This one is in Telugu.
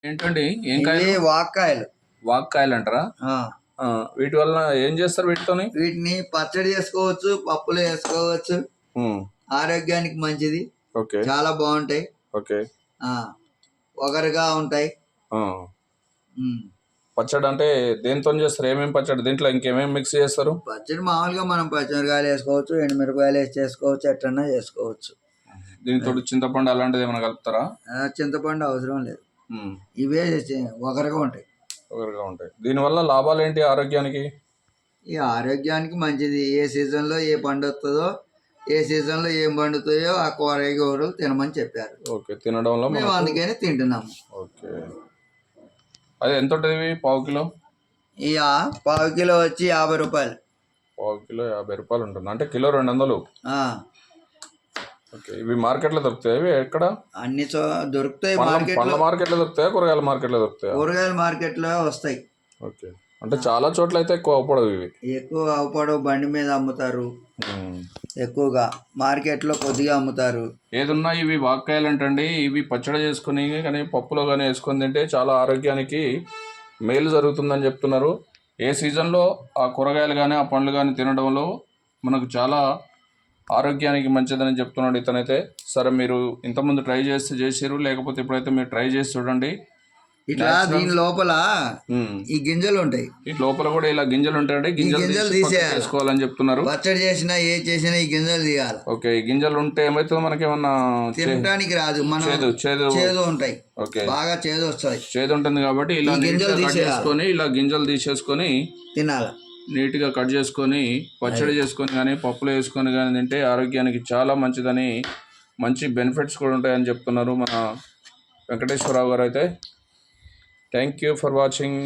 ఏంటండి ఏం ఇవి కాయలు? వాక్కాయలు. వాక్కాయలు అంటారా? ఆ, వీటి వల్ల ఏం చేస్తారు వీటితోని? వీటిని పచ్చడి చేసుకోవచ్చు, పప్పులో వేసుకోవచ్చు. ఉమ్, ఆరోగ్యానికి మంచిది, ఓకే చాలా బాగుంటాయి. ఓకే. ఆ, ఒగరుగా ఉంటాయి. ఆ, ఉమ్. పచ్చడి అంటే దేనితో చేస్తారు? ఏమేమి పచ్చడి? దీంట్లో ఇంకేమేమి మిక్స్ చేస్తారు? పచ్చడి మామూలుగా మనం పచ్చిమిరకాయలు వేసుకోవచ్చు, ఎండుమిరపకాయలు వేసి చేసుకోవచ్చు, ఎట్లన్నా చేసుకోవచ్చు. దీనితో చింతపండు అలాంటిది ఏమైనా కలుపుతారా? చింతపండు అవసరం లేదు, ఉమ్, ఇవే ఒగరుగా ఉంటాయి. ఒకరిగా ఉంటాయి. దీనివల్ల లాభాలు ఏంటి ఆరోగ్యానికి? ఈ ఆరోగ్యానికి మంచిది. ఏ సీజన్లో ఏ పండు వస్తుందో, ఏ సీజన్లో ఏం పండుతాయో ఆ కూరగాయలు తినమని చెప్పారు. ఓకే, తినడంలో మేము మనకు అందుకని తింటున్నాము. ఓకే. అది ఎంత ఉంటుంది పావు కిలో? ఇక పావు కిలో వచ్చి 50 రూపాయలు. పావు కిలో 50 రూపాయలు ఉంటుంది, అంటే కిలో 200. ఆ, ఓకే. ఇవి మార్కెట్లో దొరుకుతాయి? ఇవి ఎక్కడ? అన్ని దొరుకుతాయి పండ్ల మార్కెట్లో. మార్కెట్లో దొరుకుతాయా, కూరగాయల మార్కెట్లో దొరుకుతాయా? కూరగాయల మార్కెట్లో వస్తాయి. ఓకే. అంటే చాలా చోట్ల అయితే ఎక్కువ అవపడవు ఇవి. ఎక్కువ అవపడవు, బండి మీద అమ్ముతారు. ఉమ్. ఎక్కువగా మార్కెట్లో కొద్దిగా అమ్ముతారు. ఏదున్నా ఇవి వాక్కాయలు అంటండి, ఇవి పచ్చడి చేసుకుని కానీ పప్పులో కానీ వేసుకొని తింటే చాలా ఆరోగ్యానికి మేలు జరుగుతుందని చెప్తున్నారు. ఏ సీజన్లో ఆ కూరగాయలు కానీ ఆ పండ్లు కానీ తినడంలో మనకు చాలా ఆరోగ్యానికి మంచిదని చెప్తున్నాడు ఇతనైతే. సరే, మీరు ఇంతకుముందు ట్రై చేసిరు, లేకపోతే ఇప్పుడైతే మీరు ట్రై చేసి చూడండి. ఇట్లా దీని లోపల ఈ గింజలు ఉంటాయి. ఈ లోపల కూడా ఇలా గింజలు ఉంటాయండి, గింజలు తీసుకోవాలని చెప్తున్నారు. పచ్చడి చేసినా ఏ చేసినా ఈ గింజలు తీయాలి. ఓకే. ఈ గింజలు ఉంటే ఏమవుతుంది? మనకేమన్నా తినడానికి రాదు, మనం చేదు ఉంటాయి. ఓకే, బాగా చేదు వస్తాయి. చేదు ఉంటుంది కాబట్టి ఇలా గింజలు తీసేసుకొని, ఇలా గింజలు తీసేసుకొని తినాలి. నీట్గా కట్ చేసుకొని పచ్చడి చేసుకొని కానీ పప్పులో వేసుకొని కానీ తింటే ఆరోగ్యానికి చాలా మంచిదని, మంచి బెనిఫిట్స్ కూడా ఉంటాయని చెప్తున్నారు మన వెంకటేశ్వరరావు గారు అయితే. Thank you for watching.